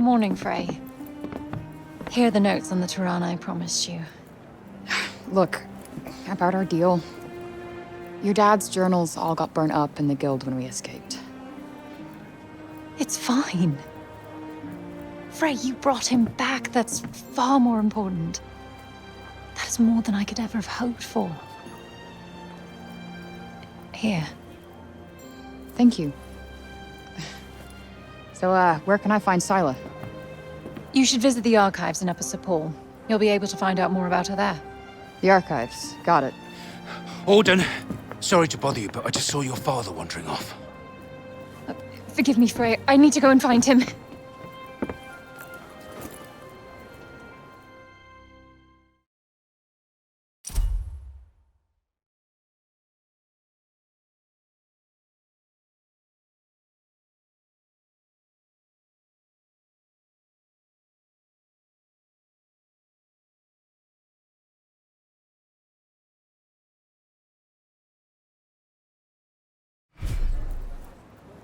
Morning, Frey. Here are the notes on the Tirana I promised you. Look, about our deal. Your dad's journals all got burnt up in the guild when we escaped. It's fine. Frey, you brought him back. That's far more important. That is more than I could ever have hoped for. Here. Thank you. So, where can I find Scylla? You should visit the archives in Upper Sepul. You'll be able to find out more about her there. The archives. Got it. Auden, sorry to bother you, but I just saw your father wandering off. Forgive me, Frey. I need to go and find him.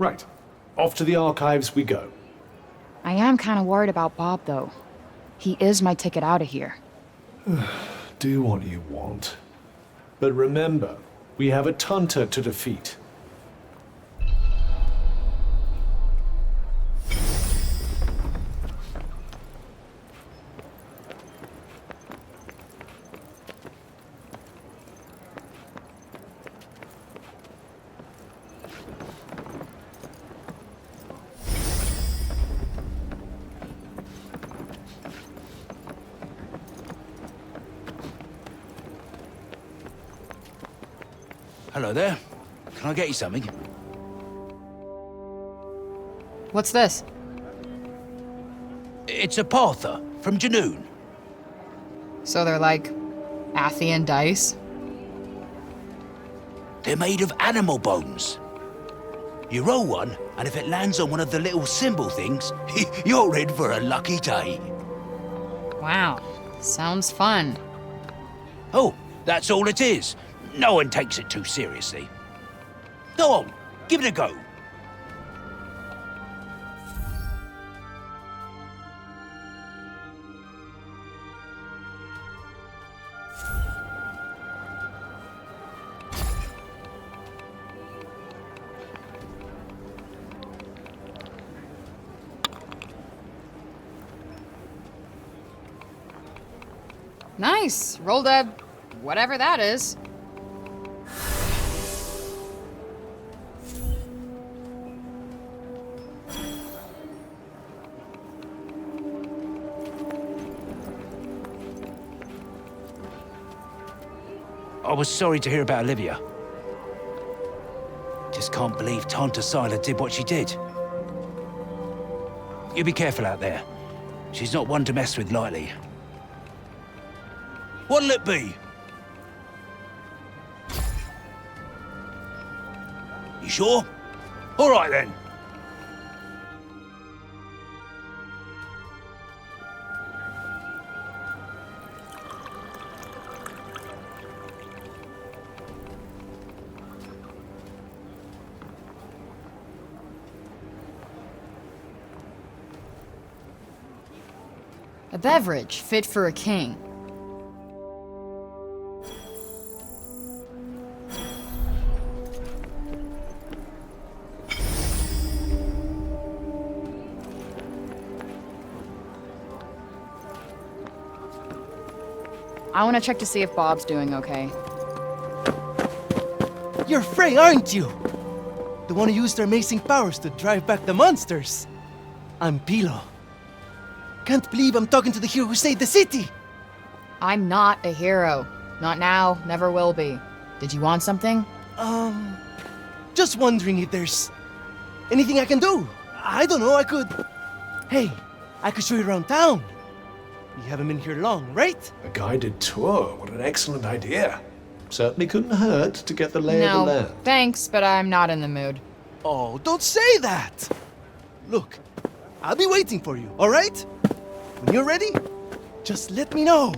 Right. Off to the archives we go. I am kind of worried about Bob, though. He is my ticket out of here. Do what you want. But remember, we have a TANTHA to defeat. Hello there. Can I get you something? What's this? It's a Partha from Janoon. So they're like Athian dice? They're made of animal bones. You roll one, and if it lands on one of the little symbol things, you're in for a lucky day. Wow. Sounds fun. Oh, that's all it is. No one takes it too seriously. Go on, give it a go. Nice. Rolled a... whatever that is. I was sorry to hear about Olivia. Just can't believe Tanta Scylla did what she did. You be careful out there. She's not one to mess with lightly. What'll it be? You sure? All right then. A beverage fit for a king. I want to check to see if Bob's doing okay. You're Frey, aren't you? The one who used her amazing powers to drive back the monsters. I'm Pilo. Can't believe I'm talking to the hero who saved the city! I'm not a hero. Not now, never will be. Did you want something? Just wondering if there's anything I can do. I don't know, I could... Hey, I could show you around town. You haven't been here long, right? A guided tour. What an excellent idea. Certainly couldn't hurt to get the lay of the No, land. thanks, but I'm not in the mood. Oh, don't say that! Look, I'll be waiting for you, all right? When you're ready, just let me know.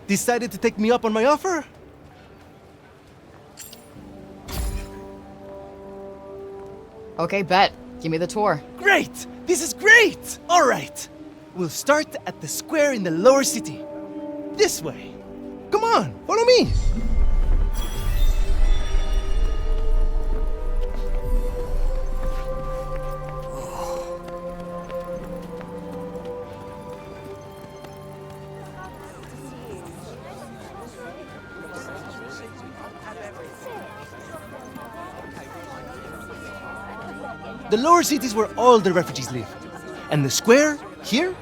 Decided to take me up on my offer? Okay, bet. Give me the tour. Great! This is great! All right. We'll start at the square in the lower city. This way. Come on, follow me. The lower city is where all the refugees live. And the square, here,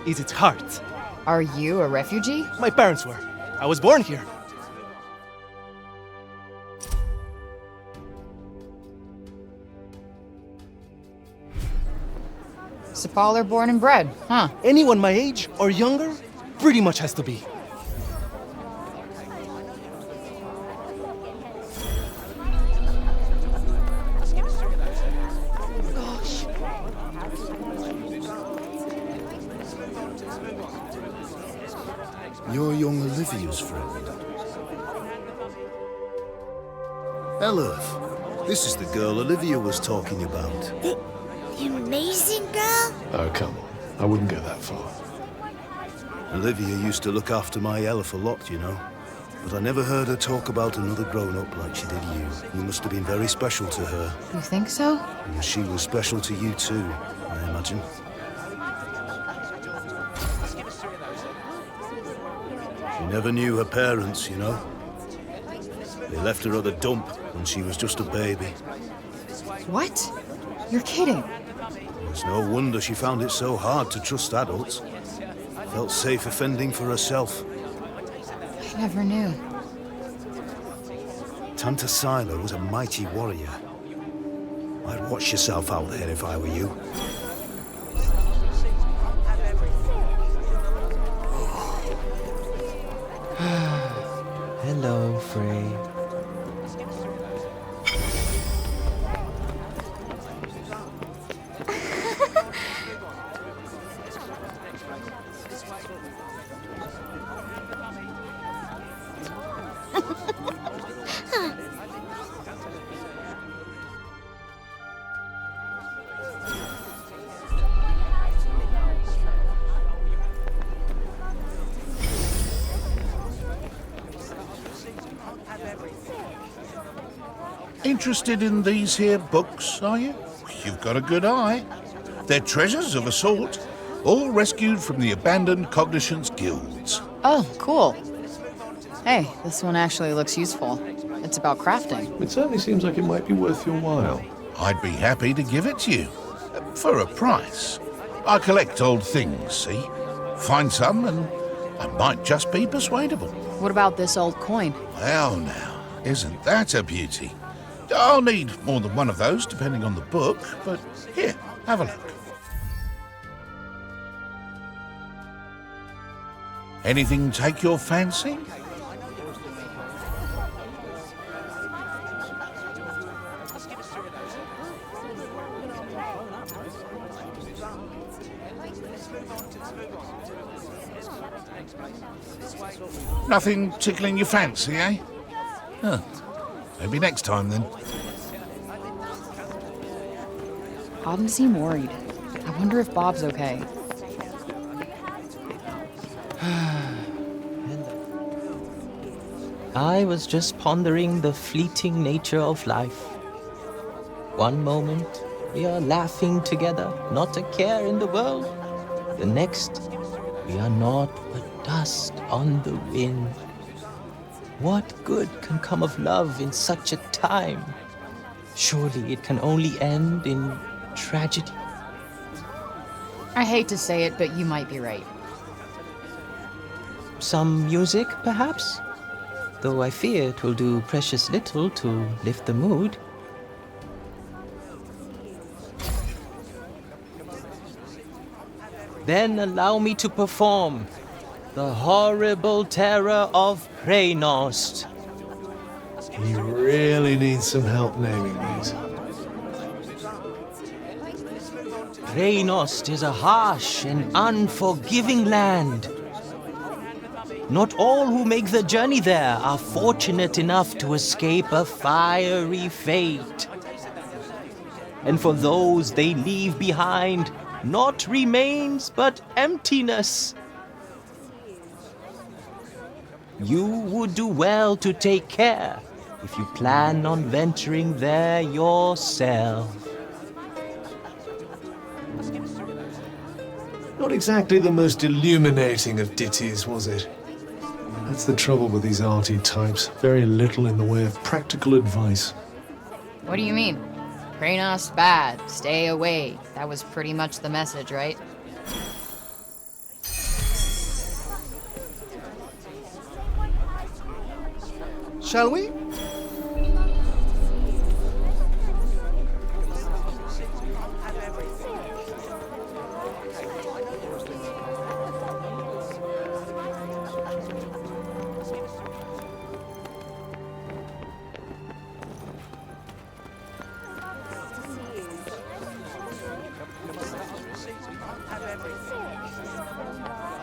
is its heart. Are you a refugee? My parents were. I was born here. Sepaller born and bred, huh? Anyone my age or younger pretty much has to be. You're young Olivia's friend. Elif, this is the girl Olivia was talking about. The amazing girl? Oh, come on. I wouldn't go that far. Olivia used to look after my Elif a lot, you know. But I never heard her talk about another grown-up like she did you. You must have been very special to her. You think so? And she was special to you too, I imagine. She never knew her parents, you know. They left her at the dump when she was just a baby. What? You're kidding. It's no wonder she found it so hard to trust adults. Felt safe offending for herself. I never knew. Tantha Silo was a mighty warrior. I'd watch yourself out there if I were you. Hello, Frey. Interested in these here books, are you? You've got a good eye. They're treasures of a sort, all rescued from the abandoned Cognition's guilds. Oh, cool. Hey, this one actually looks useful. It's about crafting. It certainly seems like it might be worth your while. I'd be happy to give it to you. For a price. I collect old things, see? Find some and I might just be persuadable. What about this old coin? Well now, isn't that a beauty? I'll need more than one of those, depending on the book, but here, have a look. Anything take your fancy? Nothing tickling your fancy, eh? Huh. Maybe next time, then. Autumn seemed worried. I wonder if Bob's okay. I was just pondering the fleeting nature of life. One moment, we are laughing together, not a care in the world. The next, we are naught but dust on the wind. What good can come of love in such a time? Surely it can only end in tragedy. I hate to say it, but you might be right. Some music, perhaps? Though I fear it will do precious little to lift the mood. Then allow me to perform the horrible terror of Preynost. You really need some help naming these. Preynost is a harsh and unforgiving land. Not all who make the journey there are fortunate enough to escape a fiery fate. And for those they leave behind, not remains but emptiness. You would do well to take care if you plan on venturing there yourself. Not exactly the most illuminating of ditties, was it? That's the trouble with these arty types. Very little in the way of practical advice. What do you mean? Kranos bad, stay away. That was pretty much the message, right? Shall we?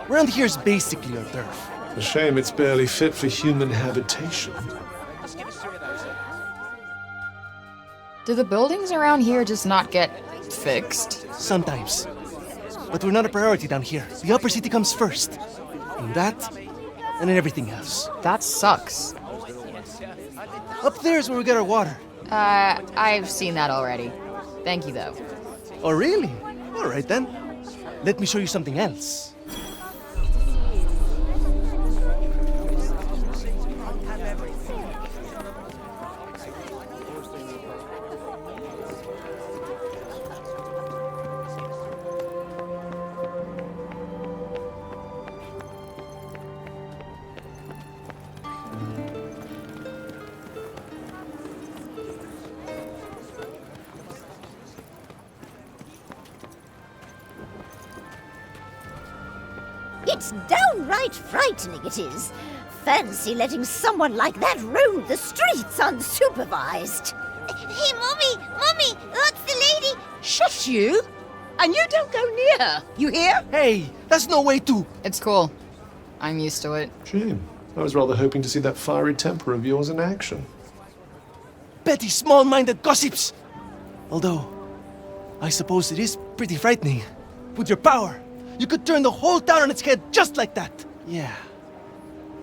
Around here's basically our turf. A shame it's barely fit for human habitation. Do the buildings around here just not get fixed? Sometimes. But we're not a priority down here. The upper city comes first. And that, and then everything else. That sucks. Up there's where we get our water. I've seen that already. Thank you, though. Oh, really? All right, then. Let me show you something else. It's downright frightening, it is. Fancy letting someone like that roam the streets unsupervised. Hey, Mommy, that's the lady. Shush you! And you don't go near her, you hear? Hey, that's no way to... It's cool. I'm used to it. Shame. I was rather hoping to see that fiery temper of yours in action. Petty, small-minded gossips! Although, I suppose it is pretty frightening. With your power, you could turn the whole town on its head just like that. Yeah,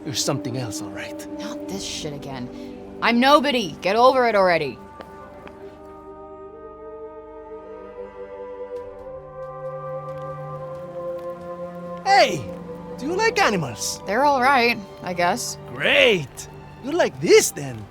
you're something else, all right. Not this shit again. I'm nobody. Get over it already. Hey, do you like animals? They're all right, I guess. Great! You like this, then?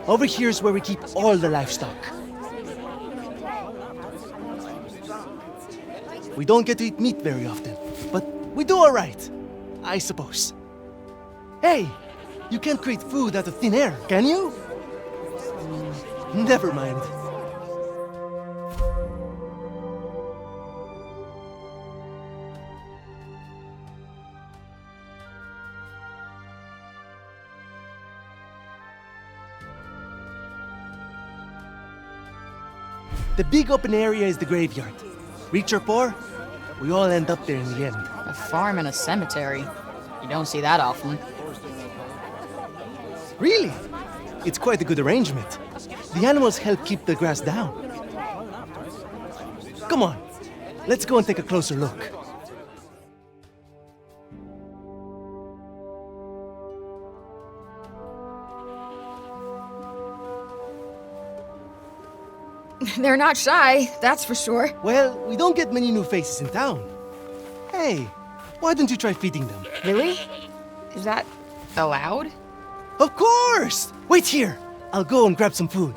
Over here is where we keep all the livestock. We don't get to eat meat very often, but we do all right, I suppose. Hey, you can't create food out of thin air, can you? Never mind. The big open area is the graveyard. Rich or poor, we all end up there in the end. A farm and a cemetery. You don't see that often. Really? It's quite a good arrangement. The animals help keep the grass down. Come on, let's go and take a closer look. They're not shy, that's for sure. Well, we don't get many new faces in town. Hey, why don't you try feeding them? Really? Is that allowed? Of course! Wait here. I'll go and grab some food.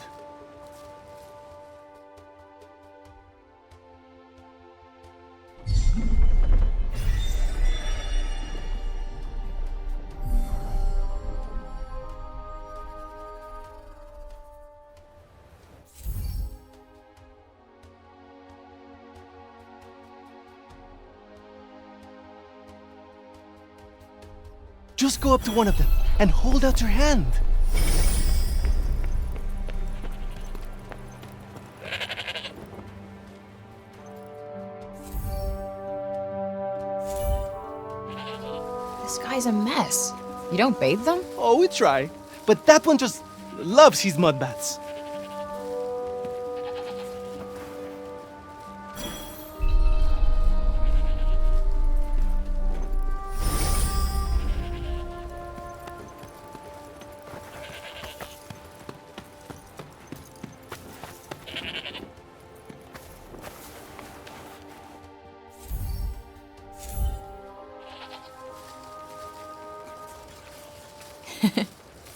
Just go up to one of them and hold out your hand. This guy's a mess. You don't bathe them? Oh, we try. But that one just loves his mud baths.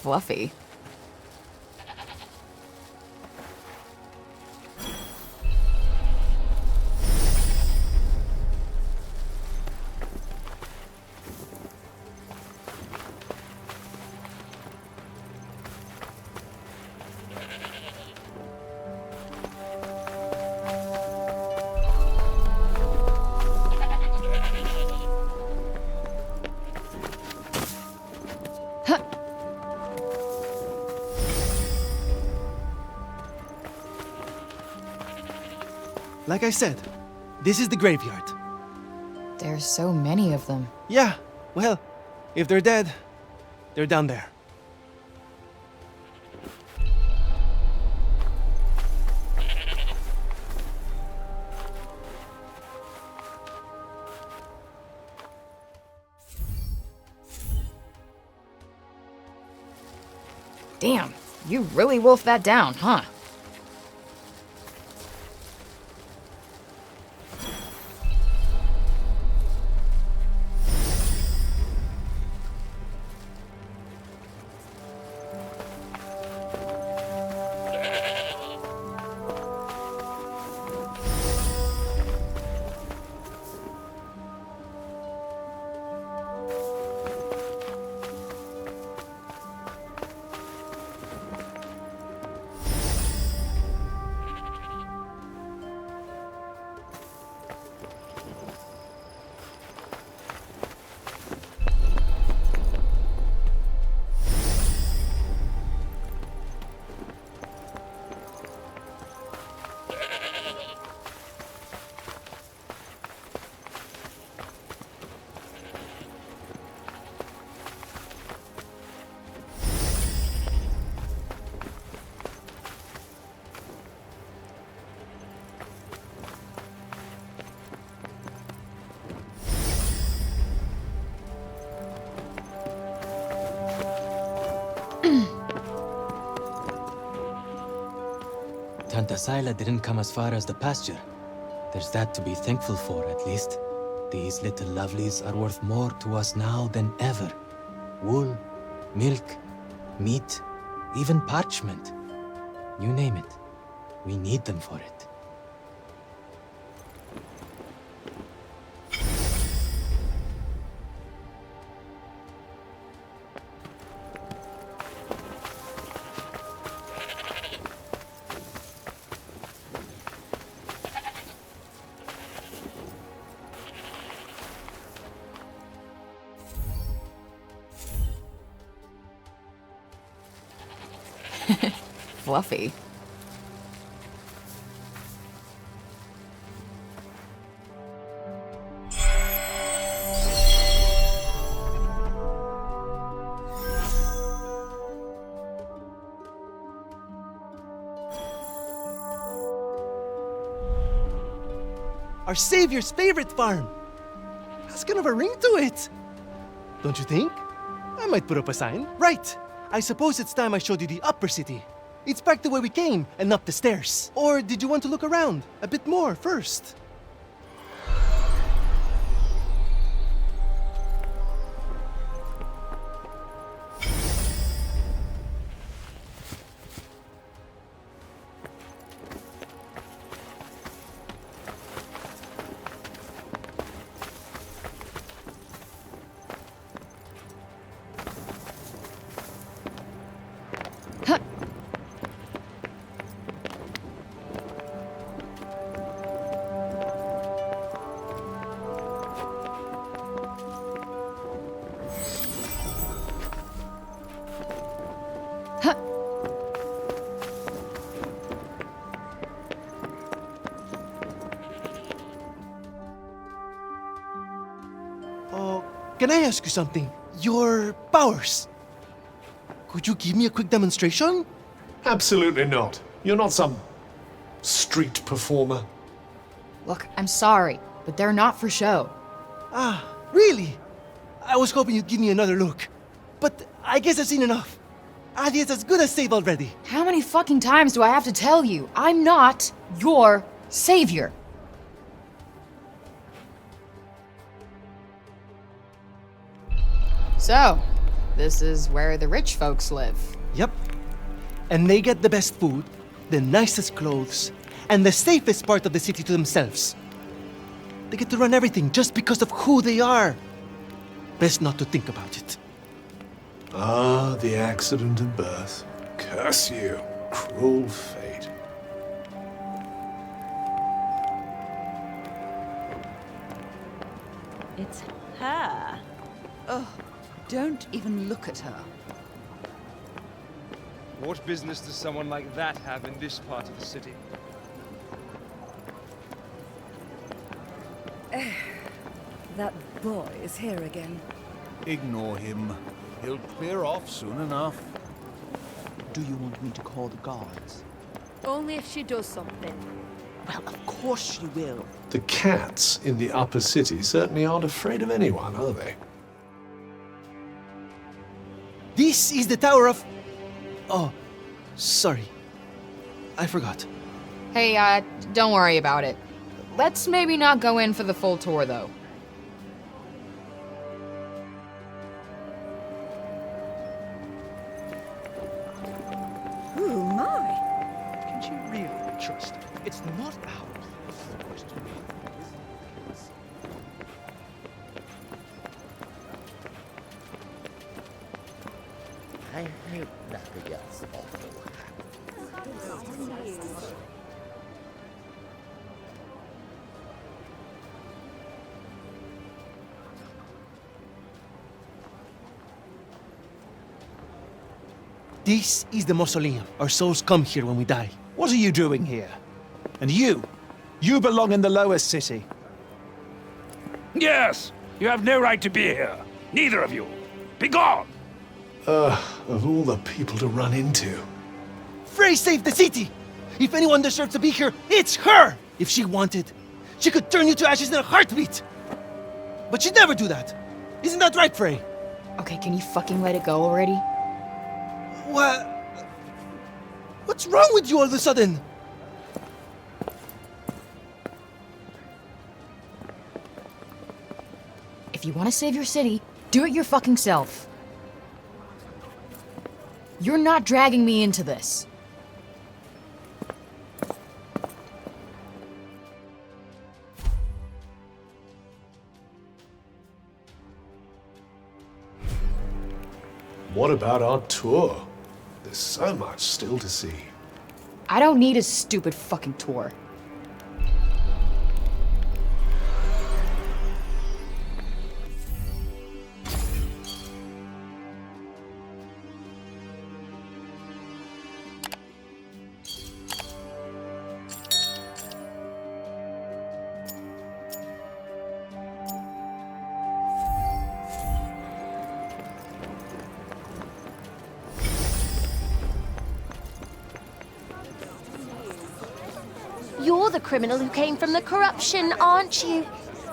Fluffy. Like I said, this is the graveyard. There's so many of them. Yeah, well, if they're dead, they're down there. Damn, you really wolfed that down, huh? Tantha didn't come as far as the pasture. There's that to be thankful for, at least. These little lovelies are worth more to us now than ever. Wool, milk, meat, even parchment. You name it. We need them for it. Fluffy. Our savior's favorite farm. Has kind of a ring to it. Don't you think? I might put up a sign. Right. I suppose it's time I showed you the upper city. It's back the way we came and up the stairs. Or did you want to look around a bit more first? can I ask you something? Your powers. Could you give me a quick demonstration? Absolutely not. You're not some street performer. Look, I'm sorry, but they're not for show. Ah, really? I was hoping you'd give me another look. But I guess I've seen enough. Athia's as good as saved already. How many fucking times do I have to tell you? I'm not your savior. So, this is where the rich folks live. Yep. And they get the best food, the nicest clothes, and the safest part of the city to themselves. They get to run everything just because of who they are. Best not to think about it. Ah, the accident of birth. Curse you, cruel fate. It's her. Oh, don't even look at her. What business does someone like that have in this part of the city? That boy is here again. Ignore him. He'll clear off soon enough. Do you want me to call the guards? Only if she does something. Well, of course she will. The cats in the upper city certainly aren't afraid of anyone, are they? This is the Tower of... Oh, sorry. I forgot. Hey, don't worry about it. Let's maybe not go in for the full tour, though. Ooh, my. Can she really be trusted? It's not our place to question me. I hope nothing else awful happens. This is the mausoleum. Our souls come here when we die. What are you doing here? And you? You belong in the lowest city. Yes! You have no right to be here. Neither of you. Be gone! Of all the people to run into. Frey saved the city! If anyone deserves to be here, it's her! If she wanted, she could turn you to ashes in a heartbeat! But she'd never do that. Isn't that right, Frey? Okay, can you fucking let it go already? What? What's wrong with you all of a sudden? If you want to save your city, do it your fucking self. You're not dragging me into this. What about our tour? There's so much still to see. I don't need a stupid fucking tour. You're the criminal who came from the corruption, aren't you?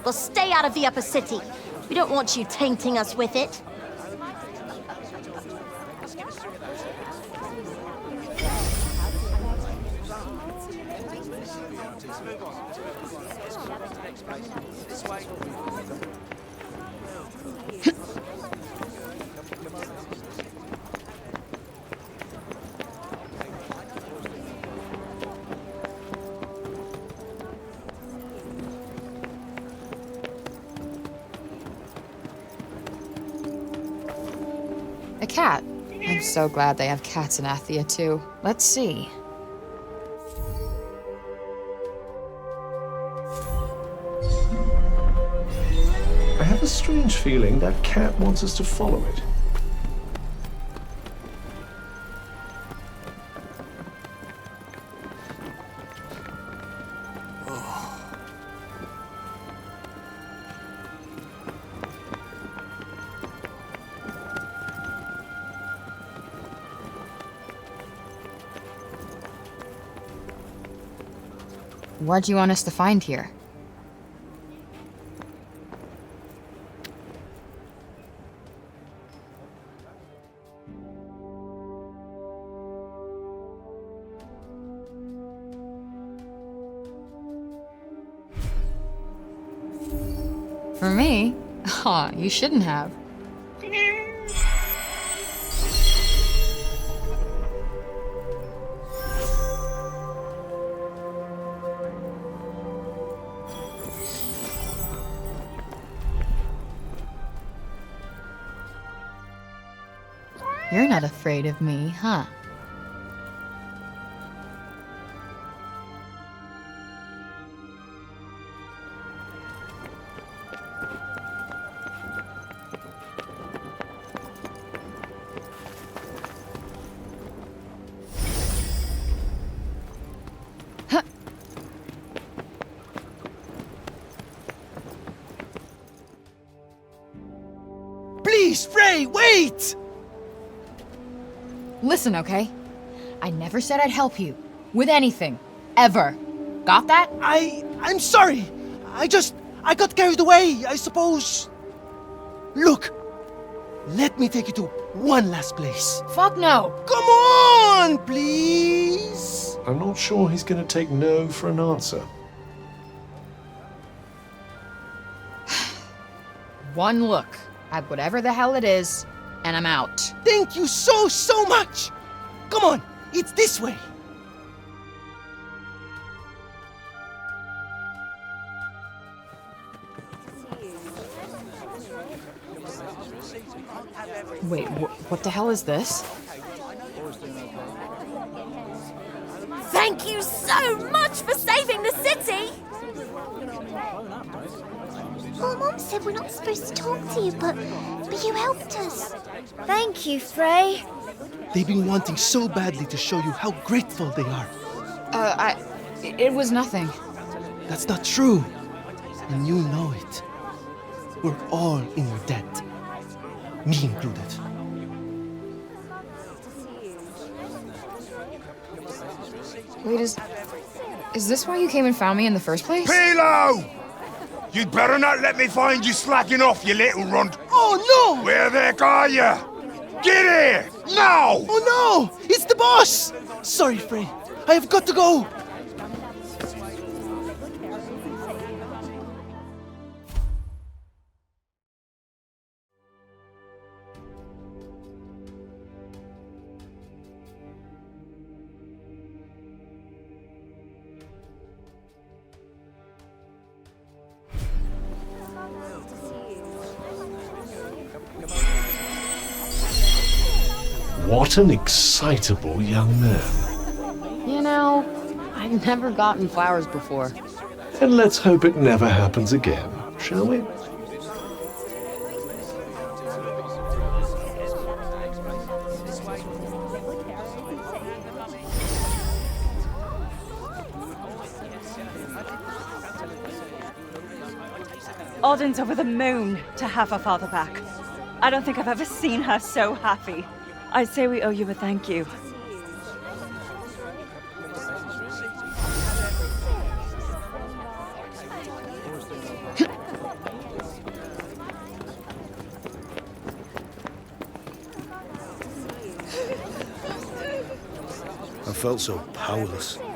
Well, stay out of the upper city. We don't want you tainting us with it. A cat. I'm so glad they have cats in Athia, too. Let's see. I have a strange feeling that cat wants us to follow it. What do you want us to find here? For me? Aw, you shouldn't have. You're not afraid of me, huh? Please, Frey, wait! Listen, okay? I never said I'd help you. With anything. Ever. Got that? I'm sorry! I got carried away, I suppose. Look! Let me take you to one last place. Fuck no! Come on, please! I'm not sure he's going to take no for an answer. One look at whatever the hell it is, and I'm out. Thank you so much! Come on, it's this way! Wait, what the hell is this? Thank you so much for saving the city! Our Mom said we're not supposed to talk to you, but you helped us. Thank you, Frey. They've been wanting so badly to show you how grateful they are. It was nothing. That's not true. And you know it. We're all in your debt. Me included. Wait, is this why you came and found me in the first place? Pilo! You'd better not let me find you slacking off, you little runt. Oh, no! Where the heck are you? Get here! Now! Oh, no! It's the boss! Sorry, Frey. I have got to go. What an excitable young man. You know, I've never gotten flowers before. And let's hope it never happens again, shall we? Odin's over the moon to have her father back. I don't think I've ever seen her so happy. I'd say we owe you a thank you. I felt so powerless. There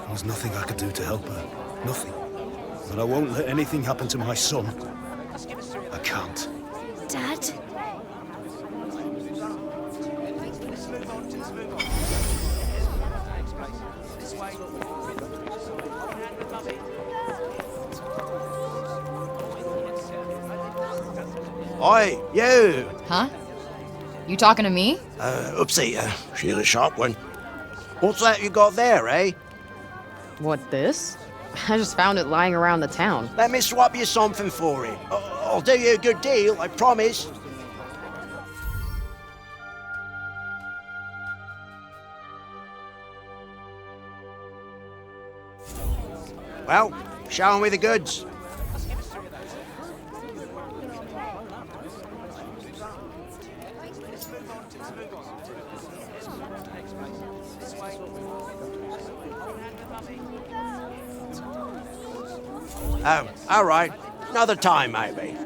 was nothing I could do to help her. Nothing. But I won't let anything happen to my son. I can't. Dad? Oi, you! Huh? You talking to me? Oopsie, she's a sharp one. What's that you got there, eh? What, this? I just found it lying around the town. Let me swap you something for it. I'll do you a good deal, I promise. Well, show me the goods. Oh, all right. Another time, maybe.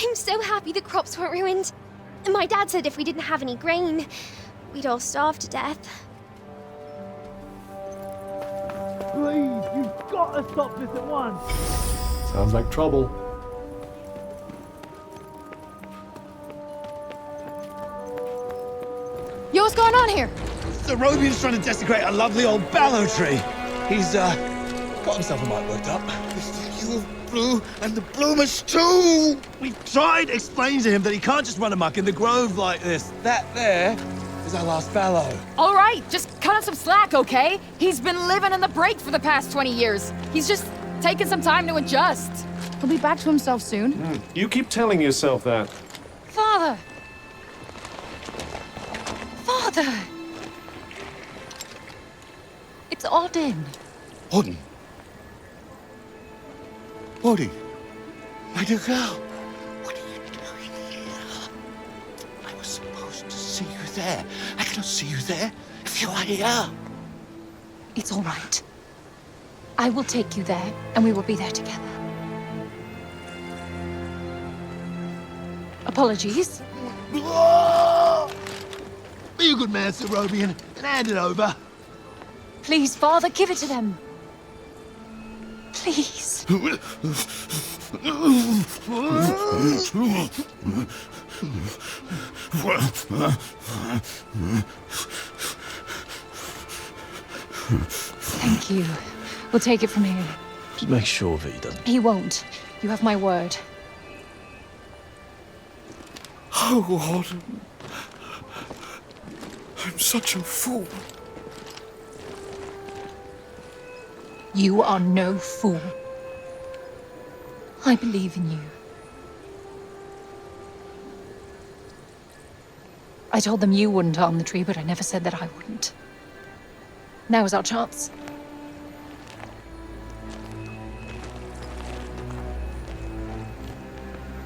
I'm so happy the crops weren't ruined. My dad said if we didn't have any grain, we'd all starve to death. Please, you've got to stop this at once. Sounds like trouble. Yo, what's going on here? The Robian's trying to desecrate a lovely old ballow tree. He's, got himself a mite worked up. You blew, and the bloomers too! We've tried explaining to him that he can't just run amok in the grove like this. That there is our last fallow. All right, just cut him some slack, okay? He's been living in the break for the past 20 years. He's just taking some time to adjust. He'll be back to himself soon. You keep telling yourself that. Father! Father! It's Odin. Odin? Odin? My dear girl, what are you doing here? I was supposed to see you there. I cannot see you there if you are here. It's all right. I will take you there, and we will be there together. Apologies. Be a good man, Sir Robian, and hand it over. Please, Father, give it to them. Please. Thank you. We'll take it from here. Just make sure that he doesn't. He won't. You have my word. Oh, Odin. I'm such a fool. You are no fool. I believe in you. I told them you wouldn't harm the tree, but I never said that I wouldn't. Now is our chance.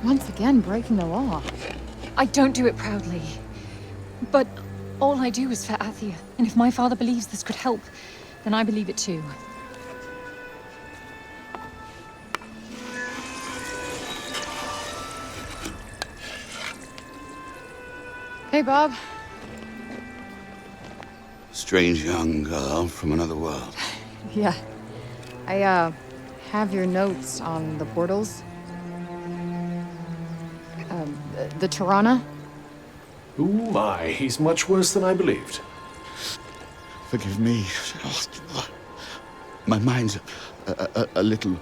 Once again, breaking the law. I don't do it proudly. But all I do is for Athia. And if my father believes this could help, then I believe it too. Hey, Bob. Strange young girl from another world. Yeah. I, have your notes on the portals. The Tirana. Ooh, my, he's much worse than I believed. Forgive me. My mind's a little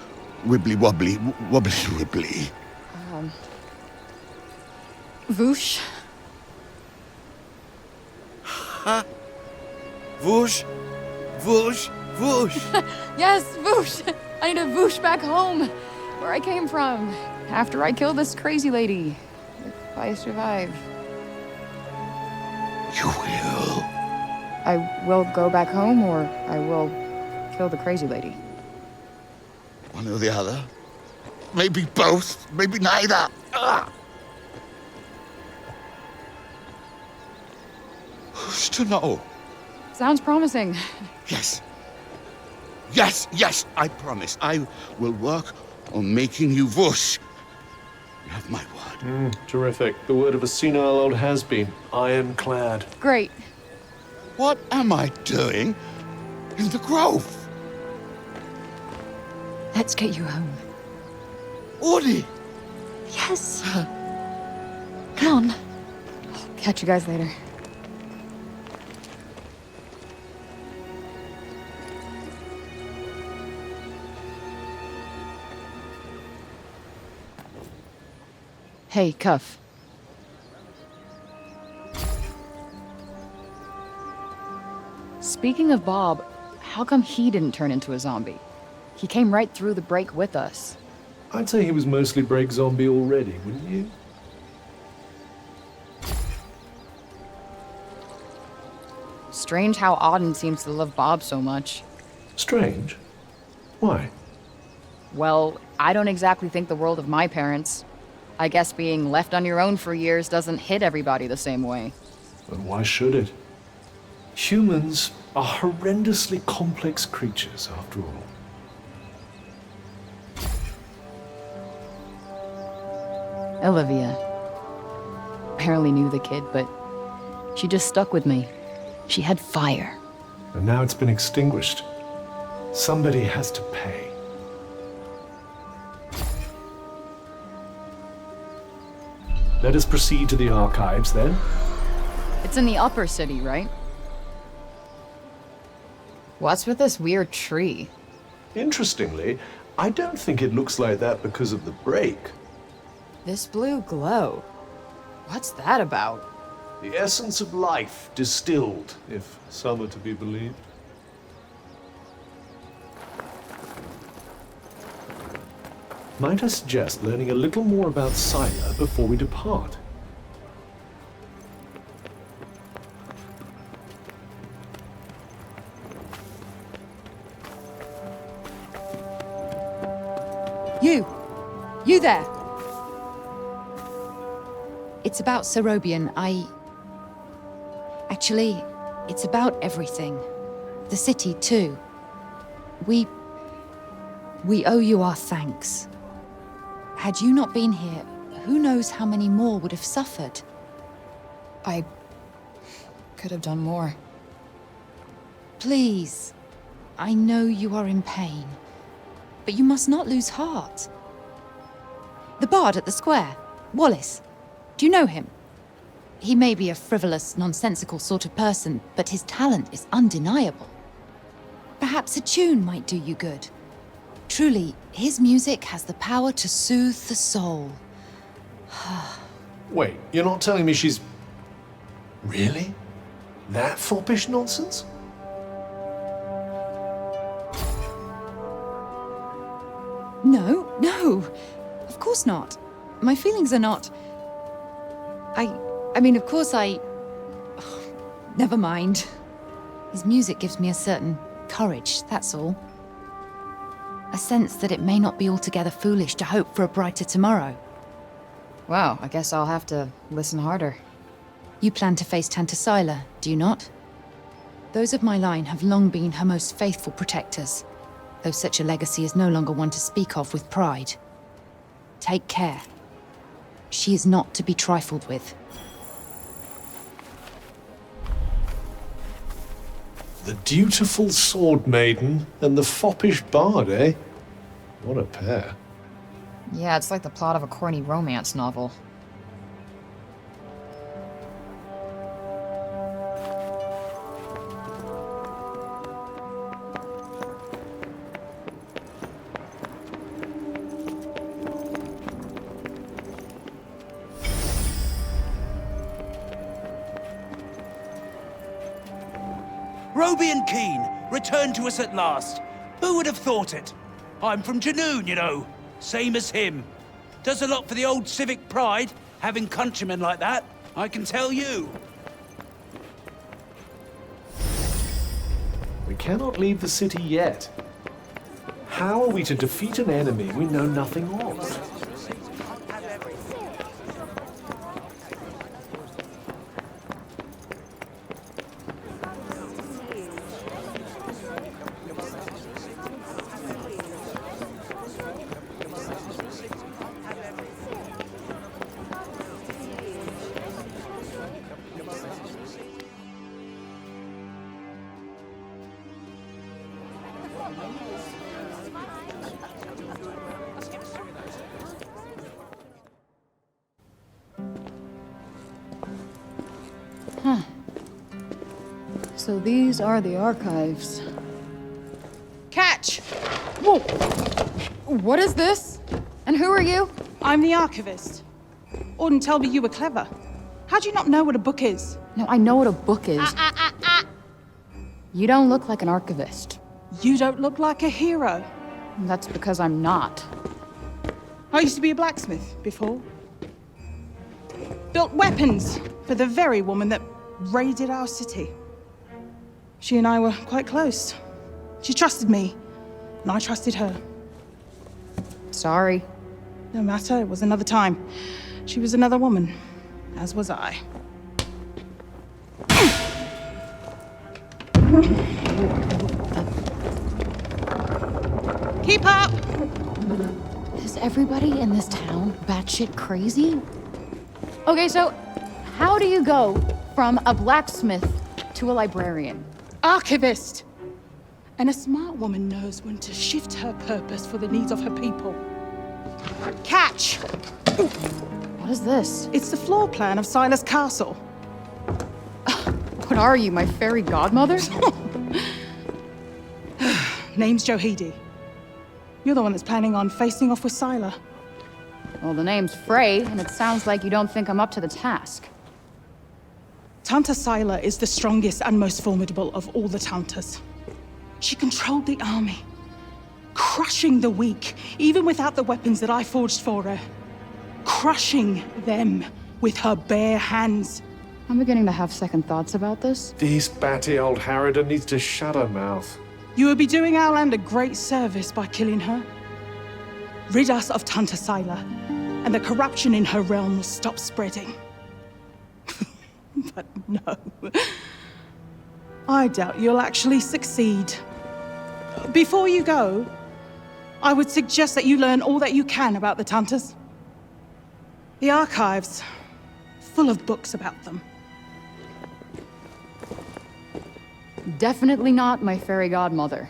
wibbly-wobbly, wobbly-wibbly. Voosh. Huh? Whoosh, whoosh, whoosh. Yes, Voosh. I need to Voosh back home, where I came from, after I killed this crazy lady. If I survive. You will? I will go back home, or I will kill the crazy lady. One or the other. Maybe both, maybe neither. Ah! Who's to know? Sounds promising. Yes. Yes, yes, I promise. I will work on making you whoosh. You have my word. Terrific. The word of a senile old has-been. Ironclad. Great. What am I doing in the grove? Let's get you home. Audie! Yes. Come on. Catch you guys later. Hey, Cuff. Speaking of Bob, how come he didn't turn into a zombie? He came right through the break with us. I'd say he was mostly break zombie already, wouldn't you? Strange how Auden seems to love Bob so much. Strange? Why? Well, I don't exactly think the world of my parents. I guess being left on your own for years doesn't hit everybody the same way. And why should it? Humans are horrendously complex creatures, after all. Olivia. Barely knew the kid, but she just stuck with me. She had fire. And now it's been extinguished. Somebody has to pay. Let us proceed to the archives, then. It's in the upper city, right? What's with this weird tree? Interestingly, I don't think it looks like that because of the break. This blue glow. What's that about? The essence of life distilled, if some are to be believed. Might I suggest learning a little more about Sila before we depart? You there! It's about Serobian. Actually, it's about everything. The city, too. We owe you our thanks. Had you not been here, who knows how many more would have suffered? I could have done more. Please. I know you are in pain, but you must not lose heart. The bard at the square, Wallace. Do you know him? He may be a frivolous, nonsensical sort of person, but his talent is undeniable. Perhaps a tune might do you good. Truly, his music has the power to soothe the soul. Wait, you're not telling me she's... Really? That foppish nonsense? No. Of course not. My feelings are not... I mean, of course never mind. His music gives me a certain courage, that's all. A sense that it may not be altogether foolish to hope for a brighter tomorrow. Wow, I guess I'll have to listen harder. You plan to face TANTHA, do you not? Those of my line have long been her most faithful protectors, though such a legacy is no longer one to speak of with pride. Take care. She is not to be trifled with. The dutiful sword maiden and the foppish bard, eh? What a pair. Yeah, it's like the plot of a corny romance novel. Roby and Keen, returned to us at last. Who would have thought it? I'm from Janoon, you know. Same as him. Does a lot for the old civic pride, having countrymen like that, I can tell you. We cannot leave the city yet. How are we to defeat an enemy we know nothing of? Huh. So these are the archives. Catch! Whoa! What is this? And who are you? I'm the archivist. Or tell me you were clever. How do you not know what a book is? No, I know what a book is. You don't look like an archivist. You don't look like a hero. That's because I'm not. I used to be a blacksmith before. Built weapons for the very woman that raided our city. She and I were quite close. She trusted me, and I trusted her. Sorry. No matter, it was another time. She was another woman, as was I. Keep up! Is everybody in this town batshit crazy? Okay, so how do you go from a blacksmith to a librarian? Archivist! And a smart woman knows when to shift her purpose for the needs of her people. Catch! What is this? It's the floor plan of Silas Castle. What are you, my fairy godmother? Name's Johidi. You're the one that's planning on facing off with Sila. Well, the name's Frey, and it sounds like you don't think I'm up to the task. Tantha Sila is the strongest and most formidable of all the Tanthas. She controlled the army, crushing the weak, even without the weapons that I forged for her. Crushing them with her bare hands. I'm beginning to have second thoughts about this. This batty old harridan needs to shut her mouth. You would be doing our land a great service by killing her. Rid us of Tantha Sila, and the corruption in her realm will stop spreading. But no. I doubt you'll actually succeed. Before you go, I would suggest that you learn all that you can about the Tanthas. The archives, full of books about them. Definitely not my fairy godmother.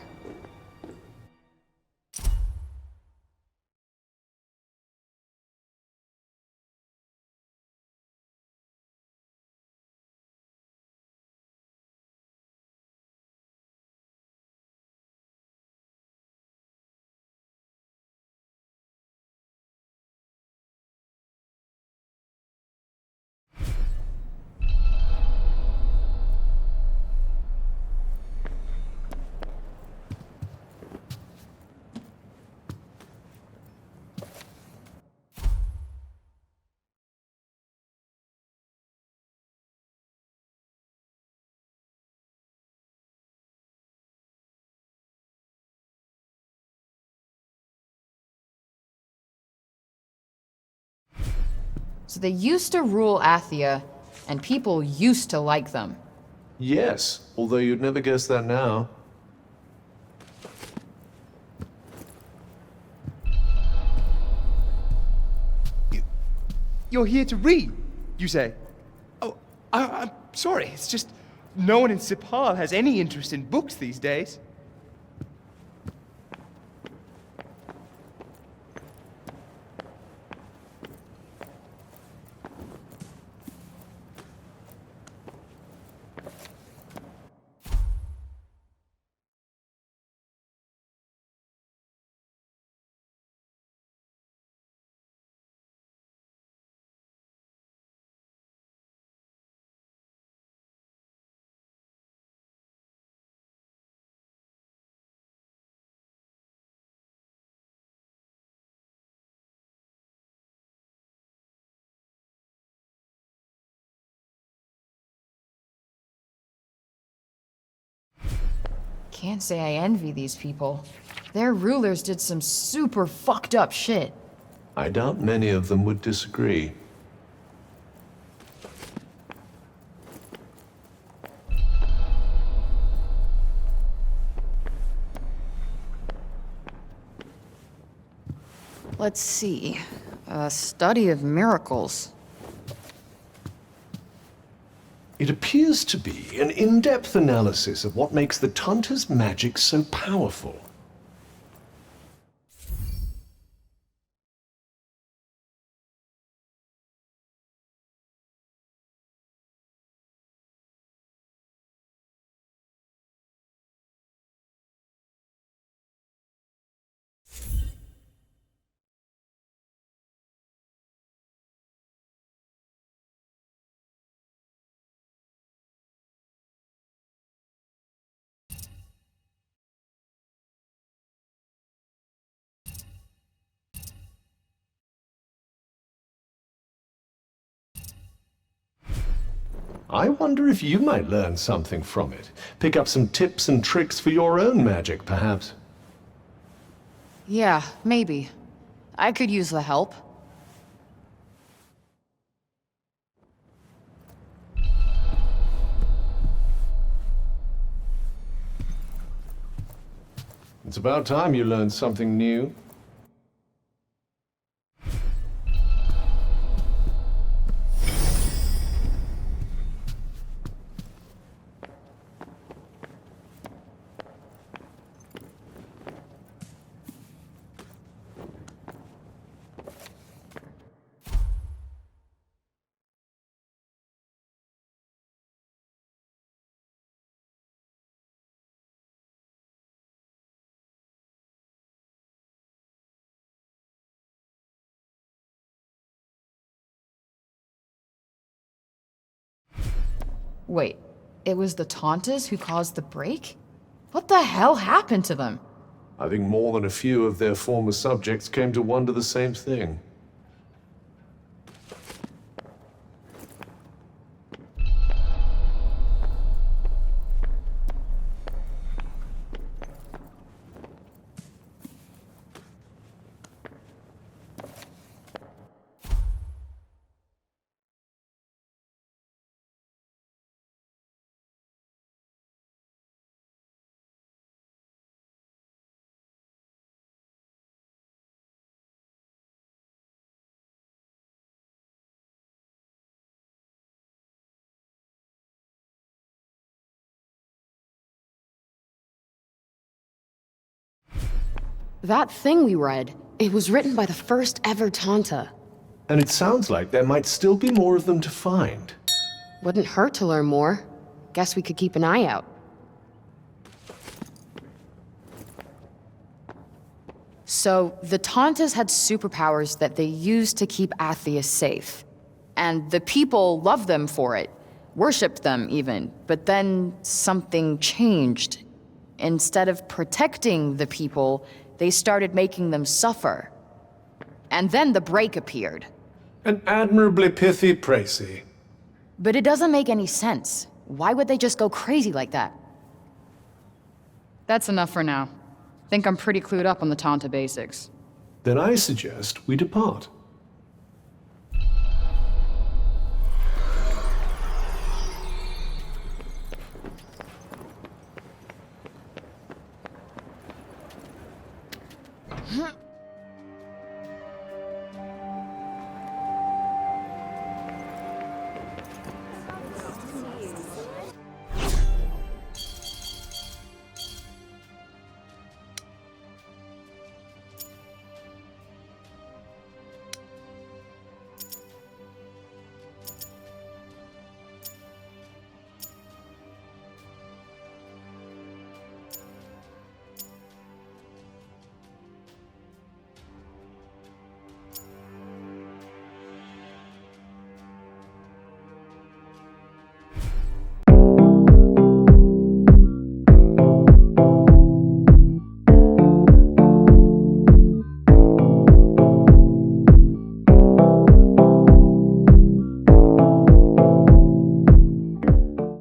So they used to rule Athia, and people used to like them. Yes, although you'd never guess that now. You're here to read, you say? Oh, I'm sorry. It's just no one in Sipal has any interest in books these days. Can't say I envy these people. Their rulers did some super fucked up shit. I doubt many of them would disagree. Let's see. A study of miracles. It appears to be an in-depth analysis of what makes the Tantha's magic so powerful. I wonder if you might learn something from it. Pick up some tips and tricks for your own magic, perhaps. Yeah, maybe. I could use the help. It's about time you learned something new. Wait, it was the Tanthas who caused the break? What the hell happened to them? I think more than a few of their former subjects came to wonder the same thing. That thing we read, it was written by the first ever Tantha. And it sounds like there might still be more of them to find. Wouldn't hurt to learn more. Guess we could keep an eye out. So, the Tanthas had superpowers that they used to keep Athia safe. And the people loved them for it. Worshipped them, even. But then something changed. Instead of protecting the people, they started making them suffer. And then the break appeared. An admirably pithy précis. But it doesn't make any sense. Why would they just go crazy like that? That's enough for now. Think I'm pretty clued up on the Tantha basics. Then I suggest we depart. Huh.